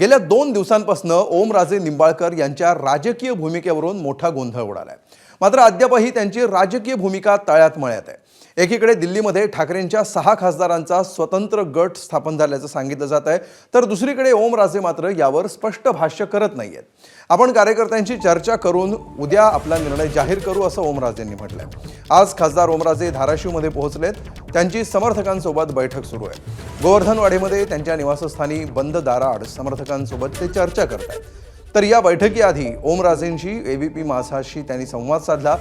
गेल्या 2 दिवसांपासून ओमराजे निंबाळकर यांच्या राजकीय भूमिकेवरून मोठा गोंधळ उडालाय। मात्र अद्यापही त्यांची राजकीय भूमिका तळ्यात मळ्यात आहे। एकीकडे दिल्लीमध्ये ठाकरेंच्या 6 खासदारांचा स्वतंत्र गट स्थापन झाल्याचं सांगितलं जात आहे, तर दुसरीकडे ओमराजे मात्र यावर स्पष्ट भाष्य करत नाहीयेत। आपण कार्यकर्त्यांशी चर्चा करून उद्या आपला निर्णय जाहीर करू असं ओमराजेंनी म्हटलंय। आज खासदार ओमराजे धाराशिवमध्ये पोहोचलेत, त्यांची समर्थकांसोबत बैठक सुरू आहे। गोवर्धनवाडीमध्ये त्यांच्या निवासस्थानी बंद दाराआड समर्थकांसोबत ते चर्चा करत आहेत। तर या बैठकीआधी ओमराजेंशी एबीपी माझाशी त्यांनी संवाद साधला।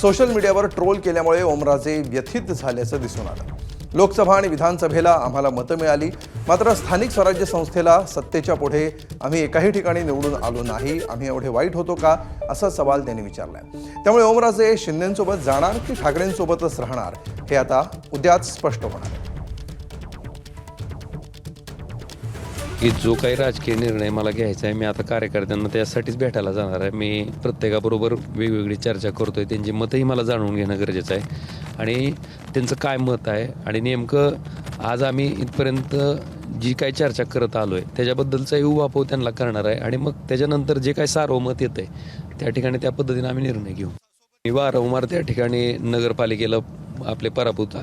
सोशल मीडियावर ट्रोल केल्यामुळे ओमराजे व्यथित झाल्याचं दिसून आलं। लोकसभा आणि विधानसभेला आम्हाला मतं मिळाली, मात्र स्थानिक स्वराज्य संस्थेला सत्तेच्या पुढे आम्ही एकाही ठिकाणी निवडून आलो नाही। आम्ही एवढे वाईट होतो का, असा सवाल त्यांनी विचारलाय। त्यामुळे ओमराजे शिंदेंसोबत जाणार की ठाकरेंसोबतच राहणार हे आता उद्याच स्पष्ट होणार आहे। की जो काही राजकीय निर्णय मला घ्यायचा आहे, मी आता कार्यकर्त्यांना त्यासाठीच भेटायला जाणार आहे। मी प्रत्येकाबरोबर वेगवेगळी चर्चा करतोय, त्यांची मतही मला जाणून घेणं गरजेचं आहे आणि त्यांचं काय मत आहे आणि नेमकं आज आम्ही इथपर्यंत जी काही चर्चा करत आलो आहे त्याच्याबद्दलचाही उहापोह त्यांना करणार आहे आणि मग त्याच्यानंतर जे काही सार्वमत येतं आहे त्या ठिकाणी त्या पद्धतीने आम्ही निर्णय घेऊ। मी वारंवार त्या ठिकाणी नगरपालिकेला आपले पराभूत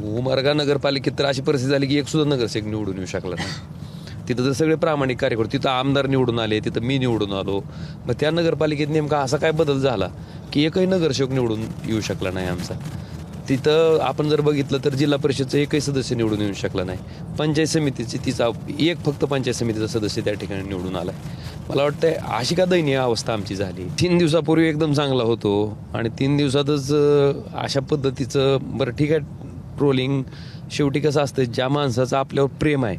उमरगा नगरपालिकेत तर अशी परिस्थिती झाली की एक सुद्धा नगरसेवक निवडून येऊ शकला नाही। तिथं तर सगळे प्रामाणिक कार्यकर्ते, तिथं आमदार निवडून आले, तिथं मी निवडून आलो। मग त्या नगरपालिकेत नेमका असा काय बदल झाला की एकही नगरसेवक निवडून येऊ शकला नाही आमचा। तिथं आपण जर बघितलं तर जिल्हा परिषदचं एकही सदस्य निवडून येऊ शकला नाही। पंचायत समितीची तिचा एक फक्त पंचायत समितीचा सदस्य त्या ठिकाणी निवडून आलाय। मला वाटतंय अशी का दयनीय अवस्था आमची झाली। 3 दिवसापूर्वी एकदम चांगला होतो आणि 3 दिवसातच अशा पद्धतीचं, बरं ठीक आहे, ट्रोलिंग शेवटी कसं असतं, ज्या माणसाचं आपल्यावर प्रेम आहे,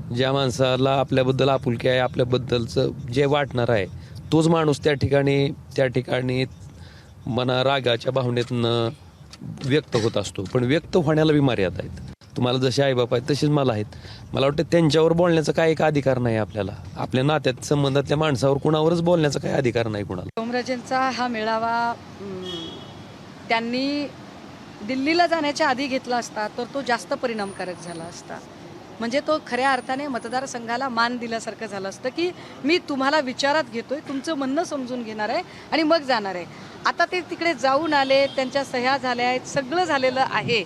ज्या माणसाला आपल्याबद्दल आपुलकी आहे, आपल्याबद्दलचं जे वाटणार आहे, तोच माणूस त्या ठिकाणी मना रागाच्या भावनेतनं व्यक्त होत असतो। पण व्यक्त होण्याला बी मर्यादा आहेत। तुम्हाला जसे आईबाप आहेत तसेच मला आहेत। मला वाटतं त्यांच्यावर बोलण्याचा काय एक अधिकार नाही आपल्याला। आपल्या नात्यात संबंधातल्या माणसावर कुणावरच बोलण्याचा काही अधिकार नाही कुणाला। ओमराजेंचा हा मेळावा त्यांनी दिल्लीला जाण्याच्या आधी घेतला असता तर तो जास्त परिणामकारक झाला असता। म्हणजे तो खऱ्या अर्थाने मतदारसंघाला मान दिल्यासारखं झालं असतं की मी तुम्हाला विचारात घेतोय, तुमचं म्हणणं समजून घेणार आहे आणि मग जाणार आहे। आता ते तिकडे जाऊन आले, त्यांच्या सह्या झाल्या आहेत, सगळं झालेलं आहे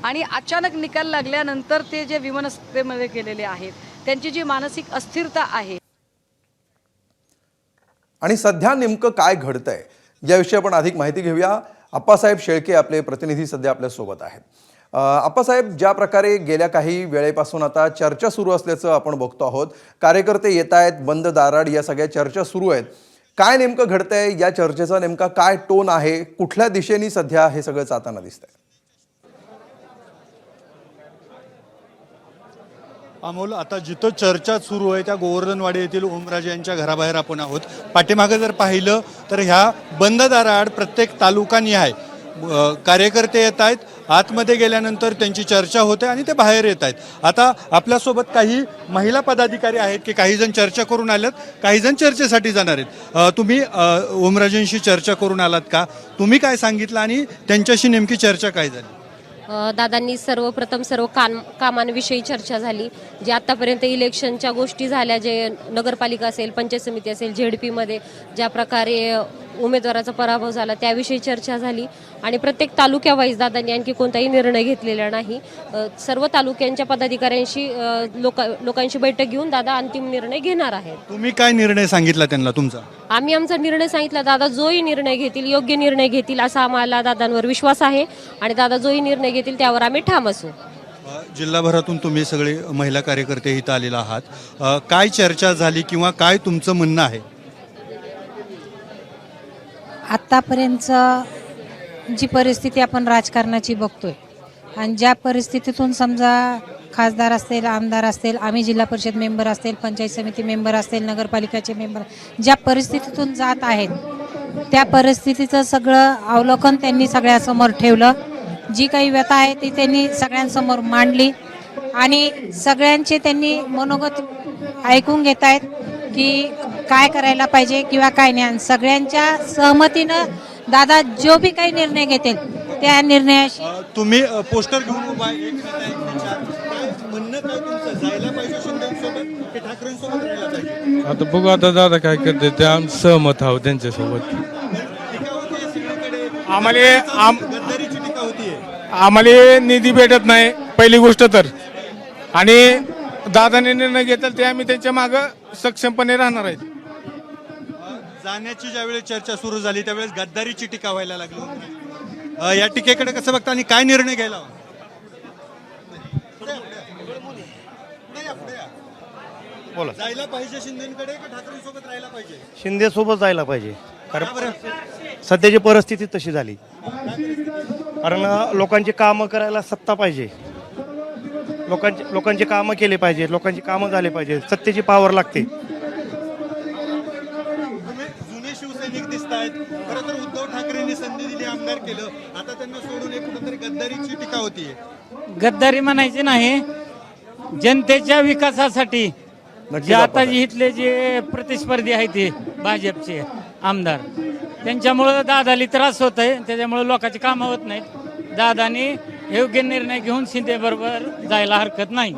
आणि अचानक निकाल लागल्यानंतर ते जे विमनस्तेमध्ये गेलेले आहेत, त्यांची जी मानसिक अस्थिरता आहे आणि सध्या नेमकं काय घडतंय याविषयी आपण अधिक माहिती घेऊया। आप्पासाहेब शेळके आपले प्रतिनिधी सध्या आपल्या सोबत आहेत। आप्पासाहेब, ज्या प्रकारे गेल्या काही वेळेपासून आता चर्चा सुरू असल्याचं आपण बघतो आहोत, कार्यकर्ते येत आहेत, बंद दाराड या सगळ्या चर्चा सुरू आहेत, काय नेमकं घडतंय, या चर्चेचा नेमका काय टोन आहे, कुठल्या दिशेने सध्या हे सगळं जाताना दिसतंय? अमोल, आता जिथं चर्चा सुरू आहे त्या गोवर्धनवाडी येथील ओमराजे यांच्या घराबाहेर आपण आहोत। पाठीमागे जर पाहिलं तर ह्या बंद दाराआड प्रत्येक तालुकानिहाय कार्यकर्ते येत आहेत। आतमध्ये गेल्यानंतर त्यांची चर्चा होते आणि ते बाहेर येत आहेत। आता आपल्यासोबत काही महिला पदाधिकारी आहेत की काही जण चर्चा करून आल्यात, काही जण चर्चेसाठी जाणार आहेत। तुम्ही ओमराजेंशी चर्चा करून आलात का? तुम्ही काय सांगितलं आणि त्यांच्याशी नेमकी चर्चा काय झाली? दादांनी सर्वप्रथम सर्व कामांविषयी चर्चा झाली। जे आत्तापर्यंत इलेक्शनच्या गोष्टी झाल्या, जे नगरपालिका असेल, पंचायत समिती असेल, झेडपीमध्ये ज्या प्रकारे उमेदवाराचा पराभव झाला त्याविषयी चर्चा झाली आणि प्रत्येक तालुक्यावाईज दादांनी आणखी कोणताही निर्णय घेतलेला नाही। सर्व तालुक्यांच्या पदाधिकाऱ्यांशी लोकांशी बैठक घेऊन दादा अंतिम निर्णय घेणार आहेत। तुम्ही काय निर्णय सांगितला त्यांना तुमचा? आम्ही आमचा निर्णय सांगितला, दादा जोही निर्णय घेतील योग्य निर्णय घेतील असा आम्हाला दादांवर विश्वास आहे आणि दादा जोही निर्णय घेतील त्यावर आम्ही ठाम असू। जिल्हाभरातून तुम्ही सगळे महिला कार्यकर्ते इथं आलेला आहात, काय चर्चा झाली किंवा काय तुमचं म्हणणं आहे? आत्तापर्यंत जी परिस्थिती आपण राजकारणाची बघतोय आणि ज्या परिस्थितीतून समजा खासदार असतील, आमदार असतील, आम्ही जिल्हा परिषद मेंबर असतील, पंचायत समिती मेंबर असतील, नगरपालिकेचे मेंबर, ज्या परिस्थितीतून जात आहेत त्या परिस्थितीचं सगळं अवलोकन त्यांनी सगळ्यासमोर ठेवलं। जी काही व्यथा आहे ती त्यांनी सगळ्यांसमोर मांडली आणि सगळ्यांचे त्यांनी मनोगत ऐकून घेत आहेत की काय करायला पाहिजे किंवा काय नाही। आणि सगळ्यांच्या सहमतीनं दादा जो भी काही निर्णय घेतील त्या निर्णयाशी तुम्ही पोस्टर घेऊन उभा म्हणणं काय तुमचं? जायला पाहिजे शिंदेसोबत की ठाकरेंसोबत राहायला पाहिजे? आता बघू आता दादा काय करते ते आम सहमत आहोत त्यांच्यासोबत. टीका होतीये सगळीकडे. आम्हाला गद्दारीची टीका होतीये. आम्हाला निधी भेटत नाही पहिली गोष्ट तर, आणि दादाने निर्णय घेतला ते आम्ही त्यांच्या मागं सक्षमपणे राहणार आहेत. जाण्याची ज्यावेळेस चर्चा सुरू झाली त्यावेळेस गद्दारीची टीका व्हायला लागली. या टीकेकडे कसं बघता आणि काय निर्णय घ्यायला हवा? बोला. जायला पाहिजे शिंदेकडे का ठाकरे सोबत राहायला पाहिजे? शिंदे सोबत जायला पाहिजे, का बरं? कारण सध्याची परिस्थिती तशी झाली. कारण लोकांची कामं करायला सत्ता पाहिजे, लोकांची कामं केली पाहिजे, लोकांची कामं झाली पाहिजे, सत्तेची पावर लागते. जुने शिवसैनिक दिसत आहेत. खरं तर उद्धव ठाकरेंनी संधी दिली, आमदार केलं, आता त्यांना सोडून एक कुठेतरी गद्दारीची टीका होतीये. गद्दारी म्हणायची नाही, जनतेच्या विकासासाठी जे आता जे इथले जे प्रतिस्पर्धी आहेत ते भाजपचे आमदार, त्यांच्यामुळं दादाली त्रास होत आहे, त्याच्यामुळे लोकांची कामं होत नाहीत. दादानी योग्य निर्णय घेऊन शिंदेबरोबर जायला हरकत नाही.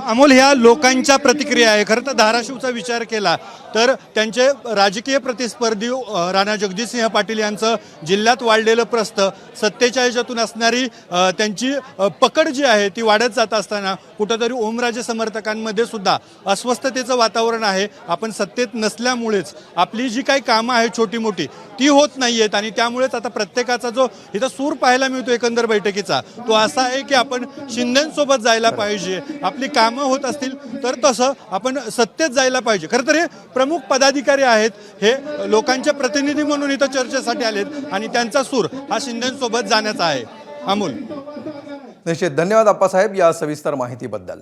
अमोल, ह्या लोकांच्या प्रतिक्रिया आहे. खरं तर धाराशिवचा विचार केला तर त्यांचे राजकीय प्रतिस्पर्धी राणा जगजितसिंह पाटील यांचं जिल्ह्यात वाढलेलं प्रस्थ, सत्तेच्या ह्याच्यातून असणारी त्यांची पकड जी आहे ती वाढत जात असताना कुठंतरी ओमराजे समर्थकांमध्ये सुद्धा अस्वस्थतेचं वातावरण आहे. आपण सत्तेत नसल्यामुळेच आपली जी काही कामं आहेत छोटी मोठी ती होत नाही आहेत, आणि त्यामुळेच आता प्रत्येकाचा जो इथं सूर पाहायला मिळतो एकंदर बैठकीचा तो असा आहे की आपण शिंदेसोबत जायला पाहिजे, आपली कामं होत असतील तर तसं आपण सत्तेत जायला पाहिजे. खरं तर हे प्रमुख पदाधिकारी आहेत, हे लोकांचे प्रतिनिधी म्हणून इथं चर्चेसाठी आलेत आणि त्यांचा सूर हा शिंदेसोबत जाण्याचा आहे. अमोल, निश्चित धन्यवाद आप्पासाहेब या सविस्तर माहितीबद्दल.